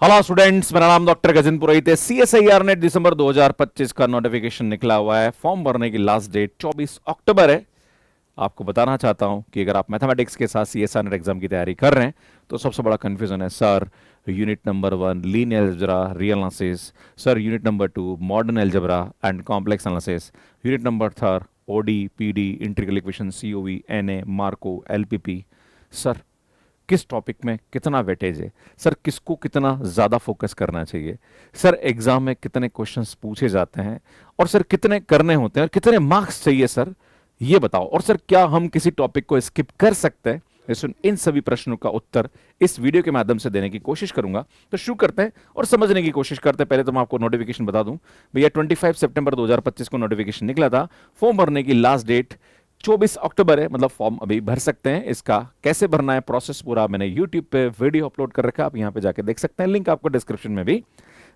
Hello students, मेरा नाम doctor Gajendra पुरोहित है। सीएसआईआर नेट दिसंबर 2025 का नोटिफिकेशन निकला हुआ है। फॉर्म भरने की लास्ट डेट 24 अक्टूबर है। आपको बताना चाहता हूं कि अगर आप मैथमेटिक्स के साथ सीएसआईआर नेट एग्जाम की तैयारी कर रहे हैं तो सबसे बड़ा कंफ्यूजन है sir unit number 1 linear algebra real analysis, sir unit number 2 modern algebra and complex analysis, unit number 3 OD PD integral equation COV NA मार्को एलपीपी। सर किस टॉपिक में कितना वेटेज है, सर किसको कितना ज़्यादा फोकस करना चाहिए, सर एग्जाम में कितने क्वेश्चंस पूछे जाते हैं, और सर कितने करने होते हैं और कितने मार्क्स चाहिए सर, ये बताओ। और सर क्या हम किसी टॉपिक को स्किप कर सकते हैं? इन सभी प्रश्नों का उत्तर इस वीडियो के माध्यम से देने की कोशिश करूंगा। तो शुरू करते हैं और समझने की कोशिश करते हैं। पहले तो मैं आपको नोटिफिकेशन बता दूं भैया, 25 सितंबर 2025 को नोटिफिकेशन निकला था। फॉर्म भरने की लास्ट डेट 24 अक्टूबर है, मतलब फॉर्म अभी भर सकते हैं। इसका कैसे भरना है प्रोसेस पूरा मैंने यूट्यूब पे वीडियो अपलोड कर रखा है, आप यहां पे जाके देख सकते हैं। लिंक आपको डिस्क्रिप्शन में भी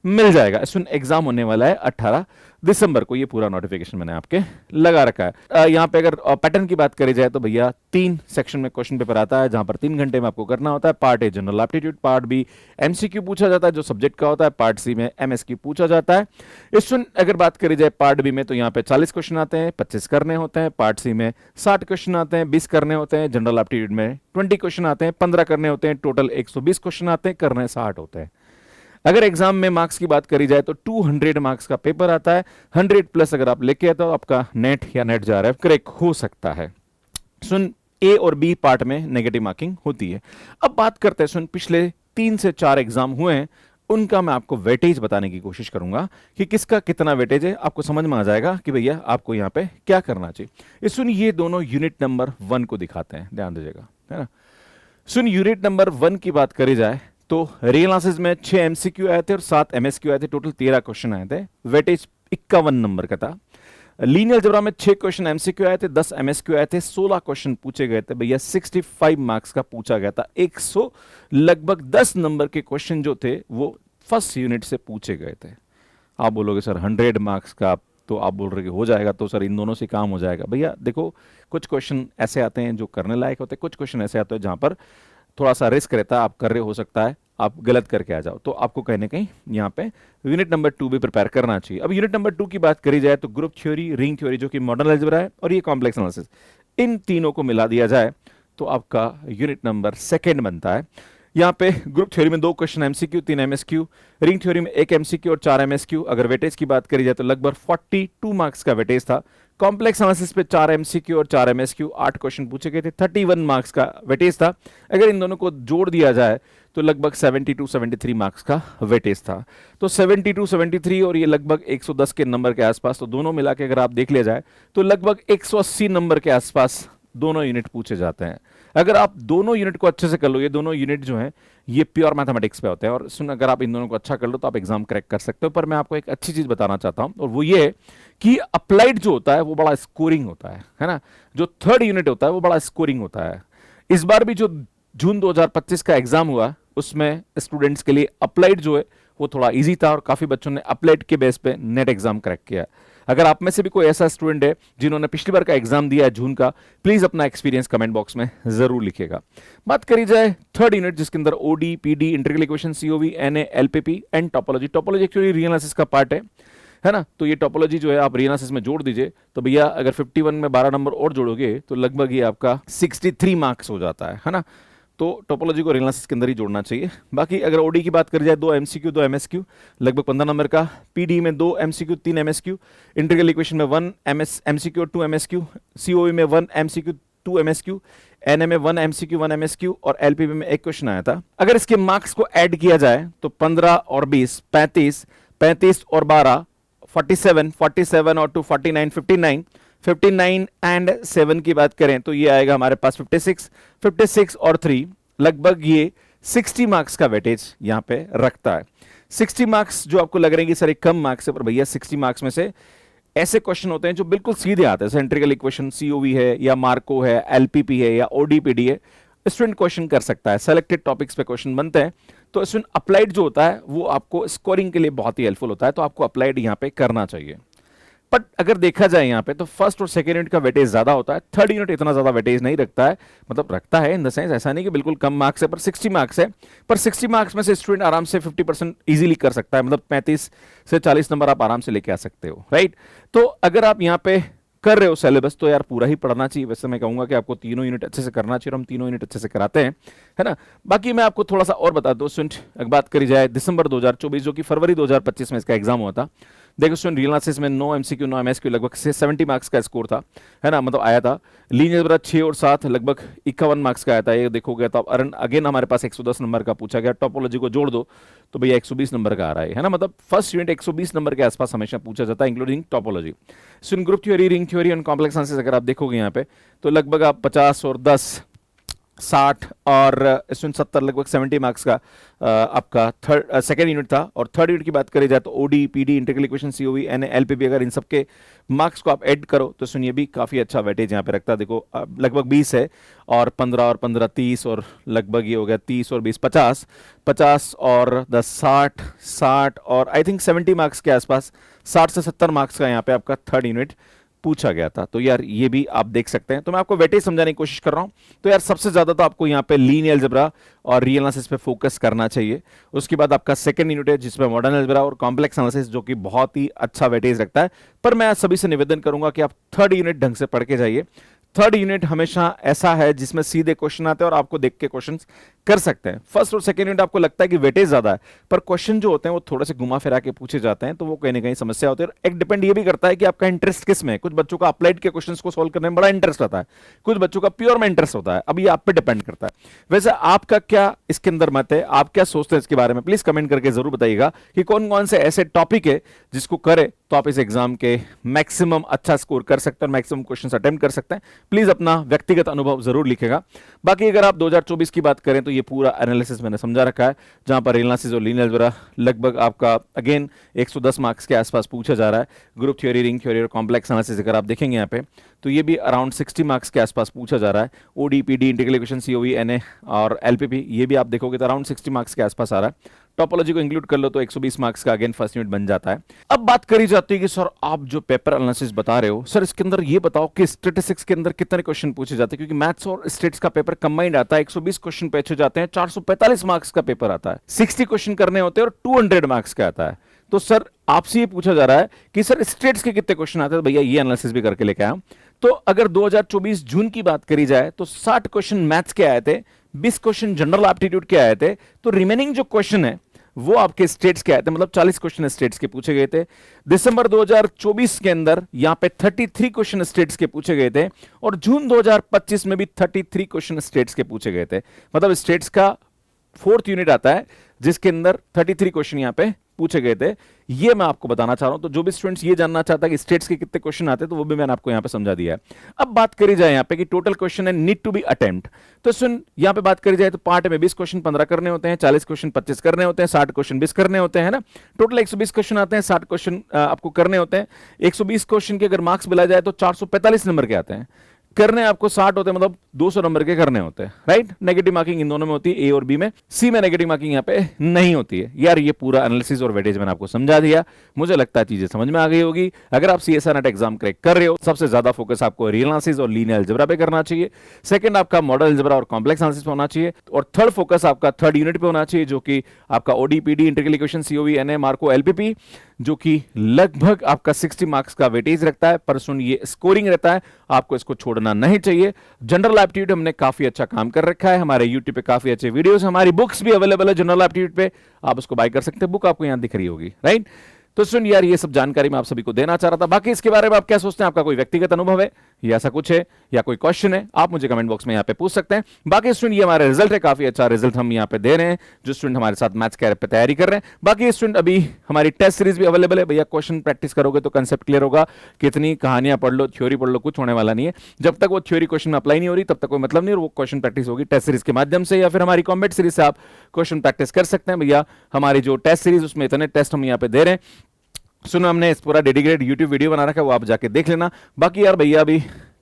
मिल जाएगा। इसमें एग्जाम होने वाला है 18 दिसंबर को। ये पूरा नोटिफिकेशन मैंने आपके लगा रखा है। यहाँ पे अगर पैटर्न की बात करी जाए तो भैया 3 सेक्शन में क्वेश्चन पेपर आता है, जहां पर 3 घंटे में आपको करना होता है। Part A general aptitude, part B MCQ पूछा जाता है जो सब्जेक्ट का होता है, पार्ट सी में एमएसक्यू पूछा जाता है। इसमें अगर बात करी जाए पार्ट बी में तो यहाँ पे 40 क्वेश्चन आते हैं, 25 करने होते हैं। पार्ट सी में 60 क्वेश्चन आते हैं, 20 करने होते हैं। जनरल एप्टीट्यूड में 20 क्वेश्चन आते हैं, 15 करने होते हैं। टोटल 120 क्वेश्चन आते हैं, करने 60 होते हैं। अगर एग्जाम में मार्क्स की बात करी जाए तो 200 मार्क्स का पेपर आता है। 100 प्लस अगर आप लेके आते हो तो आपका नेट या नेट जा रहा है करेक्ट हो सकता है। सुन, ए और बी पार्ट में नेगेटिव मार्किंग होती है। अब बात करते हैं, सुन पिछले 3 से 4 एग्जाम हुए हैं, उनका मैं आपको वेटेज बताने की कोशिश करूंगा कि किसका कितना वेटेज है। आपको समझ में आ जाएगा कि भैया आपको यहां पे क्या करना चाहिए। सुन, ये दोनों यूनिट नंबर 1 को दिखाते हैं, ध्यान दीजिएगा, है ना। सुन, यूनिट नंबर 1 की बात करी जाए तो रियल एनालिसिस में 6 एमसीक्यू आए थे और 7 एमएसक्यू आए थे। टोटल 13 क्वेश्चन आए थे। वेटेज 51 नंबर का था। लीनियर अलजेब्रा में 6 क्वेश्चन एमसीक्यू आए थे, 10 एमएसक्यू आए थे, 16 क्वेश्चन पूछे गए थे भैया। 65 मार्क्स का पूछा गया था। 100 लगभग 10 नंबर के क्वेश्चन जो थे वो फर्स्ट यूनिट से पूछे गए थे। आप बोलोगे सर 100 मार्क्स का, तो आप बोल रहे कि हो जाएगा, तो सर इन दोनों से काम हो जाएगा। भैया देखो, कुछ क्वेश्चन ऐसे आते हैं जो करने लायक होते हैं, कुछ क्वेश्चन ऐसे आते हैं जहां पर थोड़ा सा रिस्क रहता है, आप कर रहे हो सकता है आप गलत करके आ जाओ, तो आपको कहीं ना कहीं यहाँ पे यूनिट नंबर 2 भी प्रिपेयर करना चाहिए। अब यूनिट नंबर 2 की बात करी जाए तो ग्रुप थ्योरी, रिंग थ्योरी जो कि मॉडर्न अलजेब्रा है, और ये कॉम्प्लेक्स एनालिसिस, इन तीनों को मिला दिया जाए तो आपका यूनिट नंबर 2 बनता है। यहाँ पे ग्रुप थ्योरी में 2 question MCQ, 3 MSQ, ring theory में 1 एमसीक्यू और 4 एमएसक्यू। अगर वेटेज की बात करी जाए तो लगभग 42 मार्क्स का वेटेज था। कॉम्प्लेक्स एनालिसिस पे 4 एमसीक्यू और 4 एमएसक्यू, 8 क्वेश्चन पूछे गए थे, 31 मार्क्स का वेटेज था। अगर इन दोनों को जोड़ दिया जाए तो लगभग 72 73 मार्क्स का वेटेज था। तो 72 73 और ये लगभग 110 के नंबर के आसपास, तो दोनों मिला के अगर आप देख लिया जाए तो लगभग 180 नंबर के आसपास दोनों यूनिट पूछे जाते हैं। अगर आप दोनों यूनिट को अच्छे से कर लो, ये दोनों यूनिट जो हैं ये प्योर मैथमेटिक्स पे होते हैं, और सुन अगर आप इन दोनों को अच्छा कर लो तो आप एग्जाम क्रैक कर सकते हो। पर मैं आपको एक अच्छी चीज बताना चाहता हूं, और वो ये कि अप्लाइड जो होता है वो बड़ा स्कोरिंग होता है ना। जो थर्ड यूनिट होता है वो बड़ा स्कोरिंग होता है। इस बार भी जो जून 2025 का एग्जाम हुआ उसमें स्टूडेंट्स के लिए अप्लाइड जो है वो थोड़ा इजी था, और काफी बच्चों ने अप्लाइड के बेस पे नेट एग्जाम क्रैक किया। अगर आप में से भी कोई ऐसा स्टूडेंट है जिन्होंने पिछली बार का एग्जाम दिया है जून का, प्लीज अपना एक्सपीरियंस कमेंट बॉक्स में जरूर लिखिएगा। बात करी जाए थर्ड यूनिट जिसके अंदर OD PD integral equation COV NA LPP and topology. Topology actually real analysis का पार्ट है ना। तो ये टोपोलॉजी जो है आप रियल एनालिसिस में जोड़ दीजिए तो भैया अगर 51 में 12 नंबर और जोड़ोगे तो लगभग ये आपका 63 मार्क्स हो जाता है ना। तो टोपोलॉजी को रियल एनालिसिस के अंदर ही जोड़ना चाहिए। बाकी अगर ओडी की बात करी जाए 2 एमसीक्यू 2 एमएसक्यू, लगभग 15 नंबर का। पीडी में 2 एमसीक्यू 3 एमएसक्यू, इंटीग्रल इक्वेशन में 1 एमसीक्यू और 2 एमएसक्यू, सीओवी में 1 एमसीक्यू 2 एमएसक्यू, एनए में 1 एमसीक्यू 1 एमएसक्यू, और एलपीबी में 1 क्वेश्चन आया था। अगर इसके मार्क्स को ऐड किया जाए तो 15 और 20 35, 35 और 12 47, 47 और 2 49, 59, 59 एंड 7 की बात करें तो ये आएगा हमारे पास 56, 56 और 3 लगभग ये 60 मार्क्स का वेटेज यहां पे रखता है। 60 मार्क्स जो आपको लग रहे हैं कि सर एक कम मार्क्स है, पर भैया 60 मार्क्स में से ऐसे क्वेश्चन होते हैं जो बिल्कुल सीधे आते हैं। इंटीग्रल इक्वेशन सीओवी है या मार्को है, एलपीपी है या ओडीपीडी है, स्टूडेंट क्वेश्चन कर सकता है। सेलेक्टेड टॉपिक्स पे क्वेश्चन बनते हैं। तो स्टूडेंट अप्लाइड जो होता है वो आपको स्कोरिंग के लिए बहुत ही हेल्पफुल होता है, तो आपको अप्लाइड यहां पे करना चाहिए। बट अगर देखा जाए यहाँ पे तो फर्स्ट और सेकंड यूनिट का वेटेज ज्यादा होता है, थर्ड यूनिट इतना ज्यादा वेटेज नहीं रखता है, मतलब रखता है इन द सेंस, ऐसा नहीं कि बिल्कुल कम मार्क्स है, पर 60 मार्क्स है, पर 60 मार्क्स में से स्टूडेंट आराम से 50% इजीली कर सकता है, मतलब 35 से 40 नंबर आप आराम से लेके आ सकते हो, राइट। तो अगर आप यहाँ पे कर रहे हो सिलेबस तो यार पूरा ही पढ़ना चाहिए। वैसे मैं कहूंगा कि आपको तीनों यूनिट अच्छे से करना चाहिए और हम तीनों यूनिट अच्छे से कराते हैं, है ना। बाकी मैं आपको थोड़ा सा और बता दूं स्टूडेंट, अगर बात करी जाए दिसंबर 2024 जो कि फरवरी 2025 में इसका एग्जाम हुआ था, देखो स्टूडेंट रियल एनालिसिस में 9 एमसीक्यू 9 एमएसक्यू लगभग 70 मार्क्स का स्कोर था, है ना, मतलब आया था। लीनियर अलजेब्रा 6 और 7 लगभग 51 मार्क्स का आया था, ये देखोगे तो अगेन हमारे पास 110 नंबर का पूछा गया, टोपोलॉजी को जोड़ दो तो भैया 120 नंबर का आ रहा है ना, मतलब फर्स्ट यूनिट 120 नंबर के आसपास हमेशा पूछा जाता है including topology. Student group theory, ring theory and complex analysis अगर आप देखोगे यहाँ पे तो लगभग आप 50 और 10 60 और इसमें 70 लगभग 70 मार्क्स का आपका सेकेंड यूनिट था। और थर्ड यूनिट की बात करी जाए तो OD, PD, integral equation, COV, N, LPP, अगर इन सब के मार्क्स को आप ऐड करो तो सुनिए भी काफी अच्छा वेटेज यहाँ पे रखता है। देखो लगभग 20 है और 15 और 15 30 और लगभग ये हो गया 30 और 20 50, 50 और 10 60, 60 और आई थिंक 70 मार्क्स के आसपास, 60 से 70 मार्क्स का यहाँ पे आपका थर्ड यूनिट पूछा गया था। तो यार ये भी आप देख सकते हैं, तो मैं आपको वेटेज समझाने की कोशिश कर रहा हूं। तो यार सबसे ज्यादा तो आपको यहाँ पे लीनियर अलजेब्रा और रियल एनालिसिस पे फोकस करना चाहिए। उसके बाद आपका सेकंड यूनिट है जिसमें मॉडर्न अलजेब्रा और कॉम्प्लेक्स एनालिसिस जो कि बहुत ही अच्छा वेटेज रखता है। पर मैं सभी से निवेदन करूंगा कि आप थर्ड यूनिट ढंग से पढ़ के जाइए। थर्ड यूनिट हमेशा ऐसा है जिसमें सीधे क्वेश्चन आते हैं और आपको देख के क्वेश्चन कर सकते हैं। फर्स्ट और सेकंड यूनिट आपको लगता है कि वेटेज ज्यादा है, पर क्वेश्चन जो होते हैं वो थोड़े से घुमा फिरा के पूछे जाते हैं, तो वो कहीं ना कहीं समस्या होती है। एक डिपेंड ये भी करता है कि आपका इंटरेस्ट किस में है। कुछ बच्चों का अप्लाइड के क्वेश्चंस को सॉल्व करने में बड़ा इंटरेस्ट आता है, कुछ बच्चों का प्योर में इंटरेस्ट होता है। अब ये आप पे डिपेंड करता है। वैसे आपका क्या इसके अंदर मत है, आप क्या सोचते हैं इसके बारे में, प्लीज कमेंट करके जरूर बताइएगा कि कौन कौन से ऐसे टॉपिक है जिसको करे तो आप इस एग्जाम के मैक्सिमम अच्छा स्कोर कर सकते हैं और मैक्सिमम क्वेश्चन अटेम्प्ट कर सकते हैं। प्लीज अपना व्यक्तिगत अनुभव जरूर लिखेगा। बाकी अगर आप 2024 की बात करें तो ये पूरा एनालिसिस मैंने समझा रखा है, जहां पर रियल एनालिसिस और लीनियर अलजेब्रा लगभग आपका अगेन 110 मार्क्स के आसपास पूछा जा रहा है। ग्रुप थ्योरी, रिंग थ्योरी और कॉम्प्लेक्स एनालिसिस अगर आप देखेंगे यहाँ पे तो ये भी अराउंड 60 मार्क्स के आसपास पूछा जा रहा है। OD, PD, integral equation, COV, NA और एलपीपी ये भी आप देखोगे तो अराउंड 60 मार्क्स के आसपास आ रहा है। टोपोलॉजी को इंक्लूड कर लो तो 120 मार्क्स का अगेन फर्स्ट यूनिट बन जाता है। अब बात करी जाती है कि सर आप जो पेपर एनालिसिस बता रहे हो, सर इसके अंदर ये बताओ कि स्टैटिस्टिक्स के अंदर कितने क्वेश्चन पूछे जाते हैं, क्योंकि मैथ्स और स्टेट्स का पेपर कंबाइंड आता है, 120 क्वेश्चन पूछे जाते हैं, 445 मार्क्स का पेपर आता है, 60 क्वेश्चन करने होते हैं और 200 मार्क्स का आता है। तो सर आपसे ये पूछा जा रहा है कि सर स्टेट्स के कितने क्वेश्चन आते हैं, तो भैया ये एनालिसिस भी करके लेके आया। तो अगर 2024 जून की बात करी जाए तो 60 क्वेश्चन मैथ्स के आए थे, 20 क्वेश्चन जनरल एप्टीट्यूड के आए थे, तो रिमेनिंग जो क्वेश्चन है वो आपके स्टेट्स के आए थे, मतलब 40 क्वेश्चन स्टेट्स के पूछे गए थे। दिसंबर 2024 के अंदर यहां पे 33 क्वेश्चन स्टेट्स के पूछे गए थे और जून 2025 में भी 33 क्वेश्चन स्टेट्स के पूछे गए थे। मतलब स्टेट्स का फोर्थ यूनिट आता है जिसके अंदर 33 क्वेश्चन यहां पे पूछे गए थे। ये मैं आपको बताना चाह रहा हूं। तो जो भी स्टूडेंट्स ये जानना चाहता है कि स्टेट्स के कितने क्वेश्चन आते हैं तो वो भी मैंने आपको यहां पे समझा दिया है। अब बात करी जाए यहां पे कि टोटल क्वेश्चन है नीड टू बी अटेम्प्ट, तो सुन यहां पे बात करी जाए तो पार्ट में 20 क्वेश्चन 15 करने होते हैं, 40 क्वेश्चन 25 करने होते हैं, 60 क्वेश्चन 20 करने होते हैं ना। टोटल 120 क्वेश्चन आते हैं, 60 क्वेश्चन आपको करने होते हैं। 120 क्वेश्चन के अगर मार्क्स मिला जाए तो 445 नंबर के आते हैं। करने आपको 60 होते हैं, मतलब 200 नंबर के करने होते हैं, राइट। नेगेटिव मार्किंग इन दोनों में होती है, ए और बी में। सी में नेगेटिव मार्किंग यहाँ पे नहीं होती है। यार ये पूरा एनालिसिस और वेटेज मैंने आपको समझा दिया, मुझे लगता है चीजें समझ में आ गई होगी। अगर आप सीएसआर नेट एग्जाम क्रैक कर रहे हो, सबसे ज्यादा फोकस आपको रियल एनालिसिस और लीनियर अलजेब्रा पे करना चाहिए। सेकंड आपका मॉडल अलजेब्रा और कॉम्प्लेक्स एनालिसिस पे होना चाहिए, और थर्ड फोकस आपका थर्ड यूनिट पे होना चाहिए जो कि आपका ODPD, integral equation, COV, NA, मार्को, एलपीपी, जो कि लगभग आपका 60 मार्क्स का वेटेज रखता है। पर सुन ये स्कोरिंग रहता है, आपको इसको छोड़ना नहीं चाहिए। जनरल एप्टीट्यूड हमने काफी अच्छा काम कर रखा है, हमारे यूट्यूब पे काफी अच्छे वीडियोस, हमारी बुक्स भी अवेलेबल है जनरल एप्टीट्यूड पे, आप उसको बाय कर सकते हैं। बुक आपको यहां दिख रही होगी, राइट। तो सुन यार ये सब जानकारी मैं आप सभी को देना चाह रहा था। बाकी इसके बारे में आप क्या सोचते हैं, आपका कोई व्यक्तिगत अनुभव है या ऐसा कुछ है या कोई क्वेश्चन है, आप मुझे कमेंट बॉक्स में यहाँ पे पूछ सकते हैं। बाकी स्टूडेंट ये हमारा रिजल्ट है, काफी अच्छा रिजल्ट हम यहाँ पे दे रहे हैं जो स्टूडेंट हमारे साथ मैथ्स कैरियर पे तैयारी कर रहे हैं। बाकी स्टूडेंट अभी हमारी टेस्ट सीरीज भी अवेलेबल है, भैया क्वेश्चन प्रैक्टिस करोगे तो कंसेप्ट क्लियर होगा। कितनी कहानियां पढ़ लो, थ्योरी पढ़ लो, कुछ होने वाला नहीं है। जब तक वो थ्योरी क्वेश्चन में अप्लाई नहीं हो रही तब तक कोई मतलब नहीं, और वो क्वेश्चन प्रैक्टिस होगी टेस्ट सीरीज के माध्यम से, या फिर हमारी कॉम्बैट सीरीज से आप क्वेश्चन प्रैक्टिस कर सकते हैं। भैया हमारी जो टेस्ट सीरीज उसमें इतने टेस्ट हम यहाँ पे दे रहे हैं। सुनो हमने इस पूरा डेडिकेटेड यूट्यूब वीडियो बना रखा है, वो आप जाके देख लेना। बाकी यार भैया अभी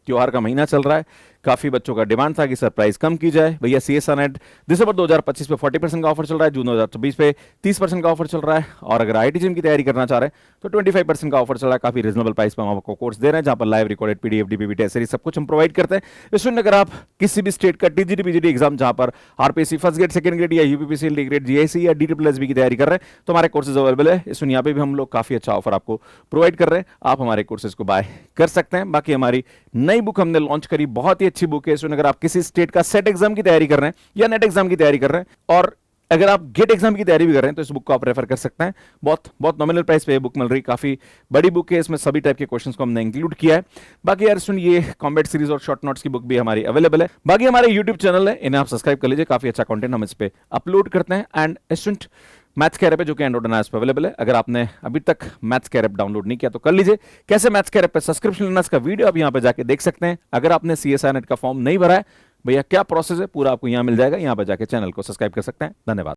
त्योहार का महीना चल रहा है, काफी बच्चों का डिमांड था कि सरप्राइज कम की जाए। भैया सीएसआर नेट दिसंबर 2025 पे 40% का ऑफर चल रहा है, जून 2024 पे 30% का ऑफर चल रहा है, और अगर आईआईटी जिम की तैयारी करना चाह रहे हैं तो 25% का ऑफर चल रहा है। काफी रीजनेबल प्राइस पर हम आपको कोर्स दे रहे हैं, जहां पर live recorded PDF, DPP, test series सब कुछ हम प्रोवाइड करते हैं। स्टूडेंट अगर आप किसी भी स्टेट का टीजीटी पीजीटी एग्जाम, जहां पर RPSC first grade, second grade या यूपीपीसी डी ग्रेड, जीआईसी या डीट्रिपल की तैयारी कर रहे हैं, तो हमारे कोर्सेज अवेलेबल है। इसमें यहाँ पे भी हम लोग काफी अच्छा ऑफर आपको प्रोवाइड कर रहे हैं, आप हमारे कोर्सेज को बाय कर सकते हैं। बाकी हमारी नई बुक हमने लॉन्च करी, बहुत ही अच्छी बुक है। इसमें अगर आप किसी स्टेट का सेट एग्जाम की तैयारी कर रहे हैं या नेट एग्जाम की तैयारी कर रहे हैं, और अगर आप गेट एग्जाम की तैयारी भी कर रहे हैं, तो इस बुक को आप रेफर कर सकते हैं। बहुत बहुत नॉमिनल प्राइस पे ये बुक मिल रही, काफी बड़ी बुक है, इसमें सभी टाइप के क्वेश्चंस को हमने इंक्लूड किया है। बाकी यार सुन, ये कॉम्बैट सीरीज और शॉर्ट नोट्स की बुक भी हमारी अवेलेबल है। बाकी हमारे यूट्यूब चैनल है, इन्हें आप सब्सक्राइब कर लीजिए, काफी अच्छा कंटेंट हम इस पे अपलोड करते हैं। And student maths care app है, जो कि एंड्रॉइड और iOS पे अवेलेबल है। अगर आपने अभी तक मैथ्स कैर ऐप डाउनलोड नहीं किया तो कर लीजिए। कैसे मैथ्स कैर ऐप पे सब्सक्रिप्शन लेना, इसका वीडियो आप यहाँ पे जाके देख सकते हैं। अगर आपने सीएसआर नेट का फॉर्म नहीं भरा है, भैया क्या प्रोसेस है पूरा आपको यहाँ मिल जाएगा, यहाँ पे जाके चैनल को सब्सक्राइब कर सकते हैं। धन्यवाद।